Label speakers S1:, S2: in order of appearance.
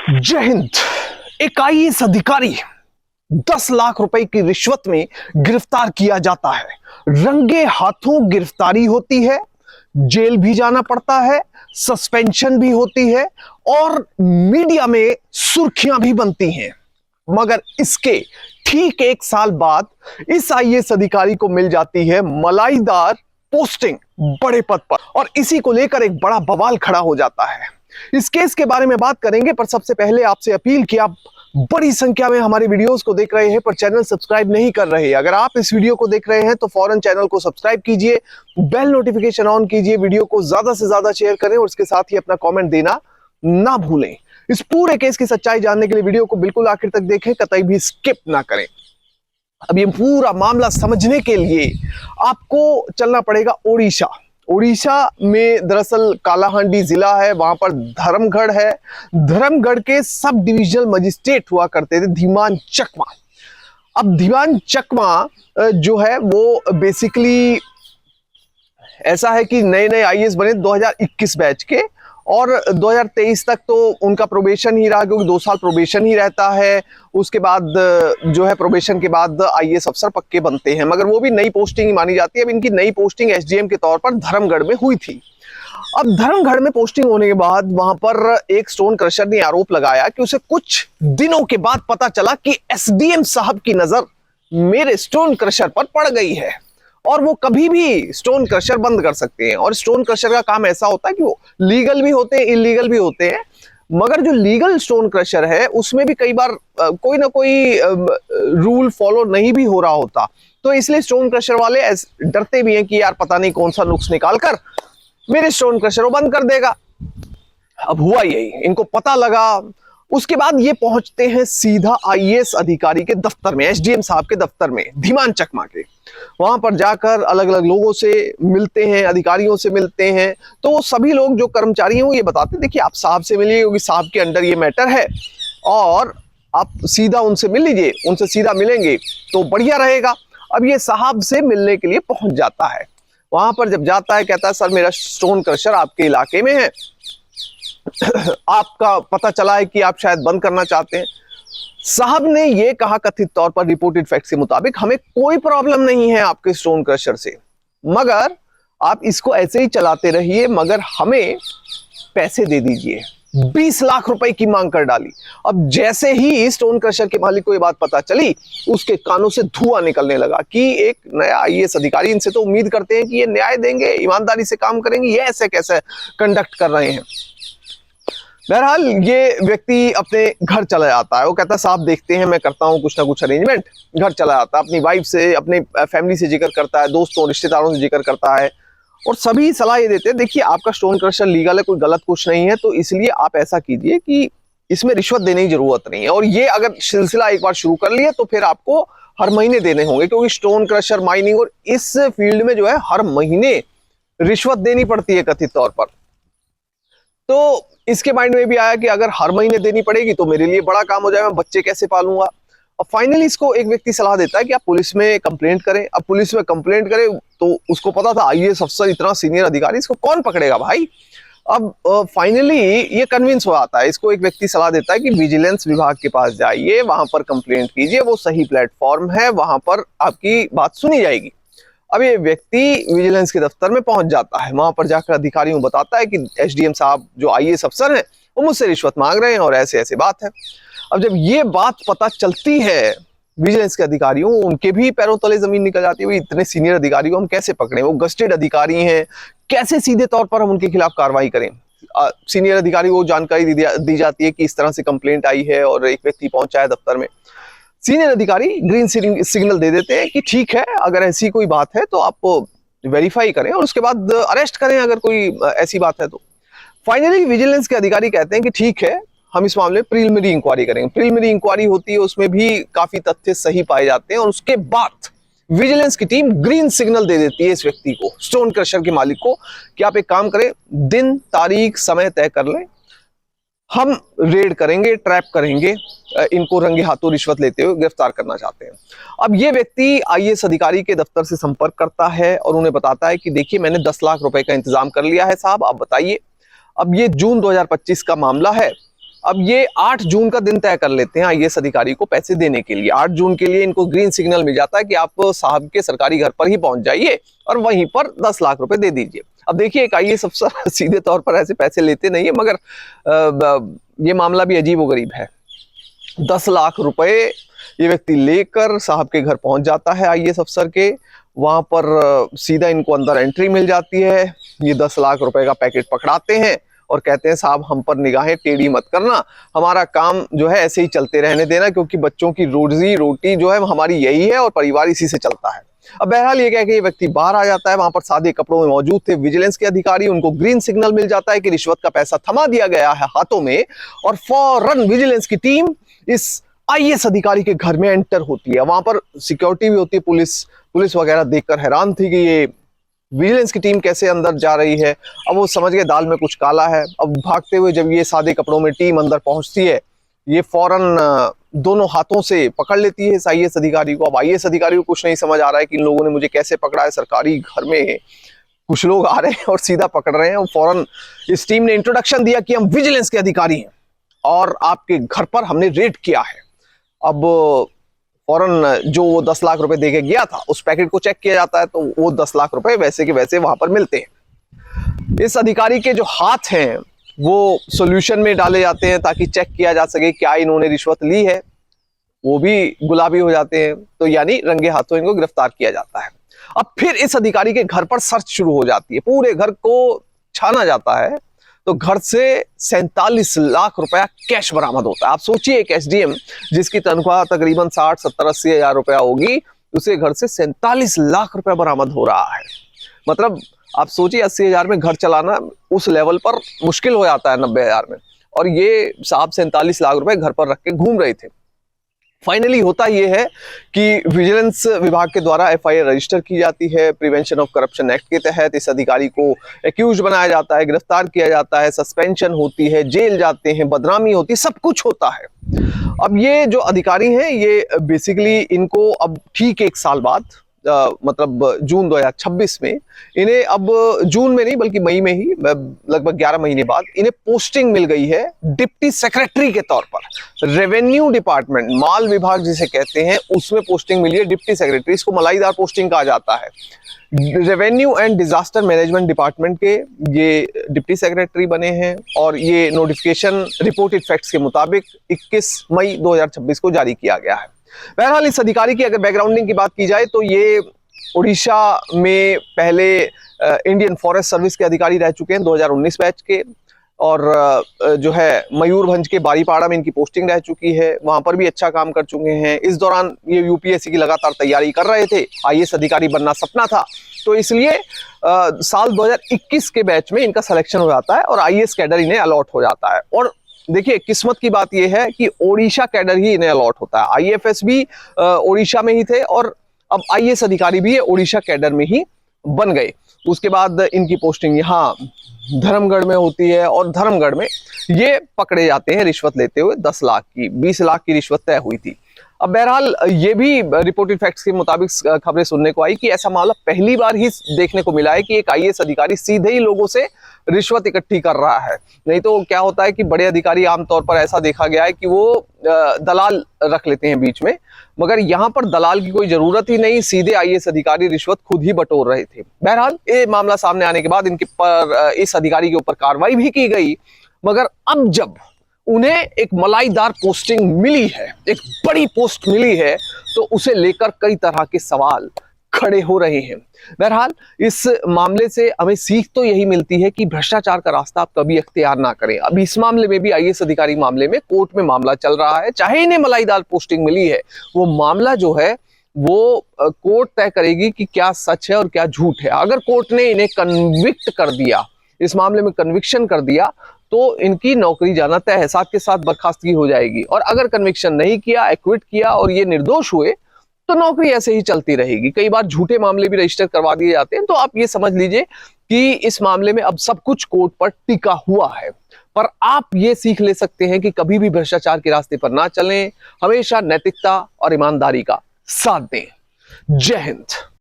S1: जय हिंद। एक आईएएस अधिकारी 10 लाख रुपए की रिश्वत में गिरफ्तार किया जाता है। रंगे हाथों गिरफ्तारी होती है, जेल भी जाना पड़ता है, सस्पेंशन भी होती है और मीडिया में सुर्खियां भी बनती हैं। मगर इसके ठीक 1 साल बाद इस आईएएस अधिकारी को मिल जाती है मलाईदार पोस्टिंग बड़े पद पर, और इसी को लेकर एक बड़ा बवाल खड़ा हो जाता है। इस केस के बारे में बात करेंगे, पर सबसे पहले आपसे अपील कि आप बड़ी संख्या में हमारे वीडियोस को देख रहे हैं पर चैनल सब्सक्राइब नहीं कर रहे। अगर आप इस वीडियो को देख रहे हैं तो फौरन चैनल को सब्सक्राइब कीजिए, बेल नोटिफिकेशन ऑन कीजिए, वीडियो को ज्यादा से ज्यादा शेयर करें और इसके साथ ही अपना कमेंट देना ना भूलें। इस पूरे केस की सच्चाई जानने के लिए वीडियो को बिल्कुल आखिर तक देखें, कतई भी स्किप ना करें। अब ये पूरा मामला समझने के लिए आपको चलना पड़ेगा ओडिशा। ओडिशा में दरअसल कालाहांडी जिला है, वहां पर धर्मगढ़ है। धर्मगढ़ के सब डिविजनल मजिस्ट्रेट हुआ करते थे धीमान चकमा। अब धीमान चकमा जो है वो बेसिकली ऐसा है कि नए नए आईएएस बने 2021 बैच के, और 2023 तक तो उनका प्रोबेशन ही रहा, क्योंकि 2 साल प्रोबेशन ही रहता है। उसके बाद जो है प्रोबेशन के बाद आईएएस अफसर पक्के बनते हैं, मगर वो भी नई पोस्टिंग ही मानी जाती है। अब इनकी नई पोस्टिंग एसडीएम के तौर पर धर्मगढ़ में हुई थी। अब धर्मगढ़ में पोस्टिंग होने के बाद वहां पर एक स्टोन क्रशर ने आरोप लगाया कि उसे कुछ दिनों के बाद पता चला कि एसडीएम साहब की नजर मेरे स्टोन क्रशर पर पड़ गई है और वो कभी भी स्टोन क्रशर बंद कर सकते हैं। और स्टोन क्रशर का काम ऐसा होता है कि वो लीगल भी होते हैं, इलीगल भी होते हैं। मगर जो लीगल स्टोन क्रशर है उसमें भी कई बार कोई ना कोई रूल फॉलो नहीं भी हो रहा होता, तो इसलिए स्टोन क्रशर वाले डरते भी हैं कि यार पता नहीं कौन सा नुक्स निकालकर मेरे स्टोन क्रशर को बंद कर देगा। अब हुआ यही, इनको पता लगा। उसके बाद ये पहुंचते हैं सीधा आईएएस अधिकारी के दफ्तर में, एसडीएम साहब के दफ्तर में, धीमान चकमा के। वहां पर जाकर अलग अलग लोगों से मिलते हैं, अधिकारियों से मिलते हैं। तो वो सभी लोग जो कर्मचारी हैं वो ये बताते हैं, देखिए आप साहब से मिलिए क्योंकि साहब के अंडर ये मैटर है, और आप सीधा उनसे मिल लीजिए, उनसे सीधा मिलेंगे तो बढ़िया रहेगा। अब ये साहब से मिलने के लिए पहुंच जाता है। वहां पर जब जाता है कहता है सर मेरा स्टोन क्रशर आपके इलाके में है, आपका पता चला है कि आप शायद बंद करना चाहते हैं। साहब ने यह कहा कथित तौर पर रिपोर्टेड फैक्ट के मुताबिक, हमें कोई प्रॉब्लम नहीं है आपके स्टोन क्रशर से, मगर आप इसको ऐसे ही चलाते रहिए, मगर हमें पैसे दे दीजिए। 20 लाख रुपए की मांग कर डाली। अब जैसे ही स्टोन क्रशर के मालिक को यह बात पता चली, उसके कानों से धुआं निकलने लगा कि एक नया आईएएस अधिकारी, इनसे तो उम्मीद करते हैं कि ये न्याय देंगे, ईमानदारी से काम करेंगे, ये ऐसे कैसे कंडक्ट कर रहे हैं। बहरहाल ये व्यक्ति अपने घर चला जाता है। वो कहता है साहब देखते हैं, मैं करता हूँ कुछ ना कुछ अरेंजमेंट। घर चला जाता है, अपनी वाइफ से, अपने फैमिली से जिक्र करता है, दोस्तों रिश्तेदारों से जिक्र करता है, और सभी सलाह ये देते हैं देखिए आपका स्टोन क्रशर लीगल है, कोई गलत कुछ नहीं है, तो इसलिए आप ऐसा कीजिए कि इसमें रिश्वत देने की जरूरत नहीं है, और ये अगर सिलसिला एक बार शुरू कर लिया तो फिर आपको हर महीने देने होंगे, क्योंकि स्टोन क्रशर, माइनिंग और इस फील्ड में जो है हर महीने रिश्वत देनी पड़ती है कथित तौर पर। तो इसके माइंड में भी आया कि अगर हर महीने देनी पड़ेगी तो मेरे लिए बड़ा काम हो जाएगा, मैं बच्चे कैसे पालूंगा। अब फाइनली इसको एक व्यक्ति सलाह देता है कि आप पुलिस में कंप्लेंट करें। अब पुलिस में कंप्लेंट करें तो उसको पता था आईएएस अफसर इतना सीनियर अधिकारी, इसको कौन पकड़ेगा भाई। अब फाइनली ये कन्विंस हो आता है, इसको एक व्यक्ति सलाह देता है कि विजिलेंस विभाग के पास जाइए, वहां पर कंप्लेंट कीजिए, वो सही प्लेटफॉर्म है, वहां पर आपकी बात सुनी जाएगी। अब ये व्यक्ति विजिलेंस के दफ्तर में पहुंच जाता है। वहां पर जाकर अधिकारियों को बताता है कि एसडीएम साहब जो आईएएस अफसर हैं वो मुझसे रिश्वत मांग रहे हैं और ऐसे ऐसे बात है। अब जब ये बात पता चलती है विजिलेंस के अधिकारियों, उनके भी पैरों तले जमीन निकल जाती है। इतने सीनियर अधिकारी को हम कैसे पकड़े, वो गस्टेड अधिकारी हैं, कैसे सीधे तौर पर हम उनके खिलाफ कार्रवाई करें। सीनियर अधिकारी को जानकारी दी जाती है कि इस तरह से कंप्लेंट आई है और एक व्यक्ति पहुंचा है दफ्तर में। सीनियर अधिकारी ग्रीन सिग्नल दे देते हैं कि ठीक है, अगर ऐसी कोई बात है तो आप वेरीफाई करें और उसके बाद अरेस्ट करें अगर कोई ऐसी बात है तो। फाइनली विजिलेंस के अधिकारी कहते हैं कि ठीक है, हम इस मामले में प्रिलिमिनरी इंक्वायरी करेंगे। प्रिलिमिनरी इंक्वायरी होती है, उसमें भी काफी तथ्य सही पाए जाते हैं, और उसके बाद विजिलेंस की टीम ग्रीन सिग्नल दे देती है इस व्यक्ति को, स्टोन क्रशर के मालिक को, कि आप एक काम करें, दिन तारीख समय तय कर लें, हम रेड करेंगे, ट्रैप करेंगे, इनको रंगे हाथों रिश्वत लेते हुए गिरफ्तार करना चाहते हैं। अब ये व्यक्ति आईएएस अधिकारी के दफ्तर से संपर्क करता है और उन्हें बताता है कि देखिए मैंने 10 लाख रुपए का इंतजाम कर लिया है साहब, आप बताइए। अब ये जून 2025 का मामला है। अब ये 8 जून का दिन तय कर लेते हैं आईएएस अधिकारी को पैसे देने के लिए। 8 जून के लिए इनको ग्रीन सिग्नल मिल जाता है कि आप साहब के सरकारी घर पर ही पहुंच जाइए और वहीं पर 10 लाख रुपए दे दीजिए। अब देखिए एक आईएएस अफसर सीधे तौर पर ऐसे पैसे लेते नहीं है, मगर ये मामला भी अजीब व गरीब है। 10 लाख रुपए ये व्यक्ति लेकर साहब के घर पहुंच जाता है आईएएस अफसर के। वहां पर सीधा इनको अंदर एंट्री मिल जाती है। ये 10 लाख रुपए का पैकेट पकड़ाते हैं और कहते हैं साहब हम पर निगाहें टेढ़ी मत करना, हमारा काम जो है ऐसे ही चलते रहने देना, क्योंकि बच्चों की रोजी रोटी जो है हमारी यही है और परिवार इसी से चलता है। अब बहरहाल ये कह के ये व्यक्ति बाहर आ जाता है। वहां पर सादे कपड़ों में मौजूद थे विजिलेंस के अधिकारी। उनको ग्रीन सिग्नल मिल जाता है कि रिश्वत का पैसा थमा दिया गया है हाथों में, और फौरन विजिलेंस की टीम इस आईएएस अधिकारी के घर में एंटर होती है। वहां पर सिक्योरिटी भी होती है, पुलिस वगैरह देखकर हैरान थी कि ये विजिलेंस की टीम कैसे अंदर जा रही है। अब वो समझ गए दाल में कुछ काला है। अब भागते हुए जब ये सादे कपड़ों में टीम अंदर पहुंचती है, ये फौरन दोनों हाथों से पकड़ लेती है इस आईएएस अधिकारी को। अब आईएएस अधिकारी को कुछ नहीं समझ आ रहा है कि इन लोगों ने मुझे कैसे पकड़ा है, सरकारी घर में कुछ लोग आ रहे हैं और सीधा पकड़ रहे हैं। और फौरन इस टीम ने इंट्रोडक्शन दिया कि हम विजिलेंस के अधिकारी हैं और आपके घर पर हमने रेड किया है। अब फौरन जो वो 10 लाख रुपए देके गया था उस पैकेट को चेक किया जाता है, तो वो 10 लाख रुपए वैसे के वैसे वहां पर मिलते हैं। इस अधिकारी के जो हाथ हैं वो सॉल्यूशन में डाले जाते हैं ताकि चेक किया जा सके क्या इन्होंने रिश्वत ली है, वो भी गुलाबी हो जाते हैं। तो यानी रंगे हाथों इनको गिरफ्तार किया जाता है। अब फिर इस अधिकारी के घर पर सर्च शुरू हो जाती है, पूरे घर को छाना जाता है। तो घर से 47 लाख रुपया कैश बरामद होता है। आप सोचिए एक एसडीएम जिसकी तनख्वाह तकरीबन 60, 70, 80 हजार रुपया होगी, उसे घर से 47 लाख रुपया बरामद हो रहा है। मतलब आप सोचिए 80 हजार में घर चलाना उस लेवल पर मुश्किल हो जाता है 90 हजार में, और ये साहब 47 लाख रुपए घर पर रख के घूम रहे थे। फाइनली होता यह है कि विजिलेंस विभाग के द्वारा एफआईआर रजिस्टर की जाती है। प्रिवेंशन ऑफ करप्शन एक्ट के तहत इस अधिकारी को एक्यूज बनाया जाता है, गिरफ्तार किया जाता है, सस्पेंशन होती है, जेल जाते हैं, बदनामी होती है, सब कुछ होता है। अब ये जो अधिकारी हैं ये बेसिकली इनको अब ठीक 1 साल बाद मतलब जून 2026 में इन्हें, अब जून में नहीं बल्कि मई में ही, लगभग 11 महीने बाद इन्हें पोस्टिंग मिल गई है डिप्टी सेक्रेटरी के तौर पर। रेवेन्यू डिपार्टमेंट, माल विभाग जिसे कहते हैं, उसमें पोस्टिंग मिली है डिप्टी सेक्रेटरी। इसको मलाईदार पोस्टिंग कहा जाता है। Revenue and disaster management department के ये डिप्टी सेक्रेटरी बने हैं और ये नोटिफिकेशन रिपोर्टेड फैक्ट्स के मुताबिक 21 मई 2026 को जारी किया गया है। बहरहाल इस अधिकारी की अगर बैकग्राउंडिंग की बात की जाए तो ये उड़ीसा में पहले इंडियन फॉरेस्ट सर्विस के अधिकारी रह चुके हैं 2019 बैच के, और जो है मयूरभंज के बारीपाड़ा में इनकी पोस्टिंग रह चुकी है, वहां पर भी अच्छा काम कर चुके हैं। इस दौरान ये यूपीएससी की लगातार तैयारी कर रहे थे, आईएएस अधिकारी बनना सपना था, तो इसलिए साल 2021 के बैच में इनका सिलेक्शन हो जाता है और आईएएस कैडर इन्हें अलॉट हो जाता है। और देखिए किस्मत की बात यह है कि ओडिशा कैडर ही इन्हें अलॉट होता है। आईएफएस भी ओडिशा में ही थे और अब आईएएस अधिकारी भी ओडिशा कैडर में ही बन गए। उसके बाद इनकी पोस्टिंग यहाँ धर्मगढ़ में होती है और धर्मगढ़ में ये पकड़े जाते हैं रिश्वत लेते हुए। 10 लाख की, 20 लाख की रिश्वत तय हुई थी। अब बहरहाल ये भी रिपोर्टेड फैक्ट्स के मुताबिक खबरें सुनने को आई कि ऐसा मामला पहली बार ही देखने को मिला है कि एक आईएएस अधिकारी सीधे ही लोगों से रिश्वत इकट्ठी कर रहा है। नहीं तो क्या होता है कि बड़े अधिकारी आमतौर पर ऐसा देखा गया है कि वो दलाल रख लेते हैं बीच में, मगर यहाँ पर दलाल की कोई जरूरत ही नहीं, सीधे आईएएस अधिकारी रिश्वत खुद ही बटोर रहे थे। बहरहाल ये मामला सामने आने के बाद इनके पर इस अधिकारी के ऊपर कार्रवाई भी की गई, मगर अब जब उन्हें एक मलाईदार पोस्टिंग मिली है, एक बड़ी पोस्ट मिली है, तो उसे लेकर कई तरह के सवाल खड़े हो रहे हैं। बहरहाल इस मामले से हमें सीख तो यही मिलती है कि भ्रष्टाचार का रास्ता आप कभी अख्तियार ना करें। अब इस मामले में भी आईएएस अधिकारी मामले में कोर्ट में मामला चल रहा है, चाहे इन्हें मलाईदार पोस्टिंग मिली है, वो मामला जो है वो कोर्ट तय करेगी कि क्या सच है और क्या झूठ है। अगर कोर्ट ने इन्हें कन्विक्ट कर दिया, इस मामले में कन्विक्शन कर दिया, तो इनकी नौकरी जाना तय है, साथ के साथ बर्खास्तगी हो जाएगी। और अगर कन्विक्शन नहीं किया, एक्विट किया और ये निर्दोष हुए, तो नौकरी ऐसे ही चलती रहेगी। कई बार झूठे मामले भी रजिस्टर करवा दिए जाते हैं। तो आप ये समझ लीजिए कि इस मामले में अब सब कुछ कोर्ट पर टिका हुआ है। पर आप ये सीख ले सकते हैं कि कभी भी भ्रष्टाचार के रास्ते पर ना चलें, हमेशा नैतिकता और ईमानदारी का साथ दें। जय हिंद।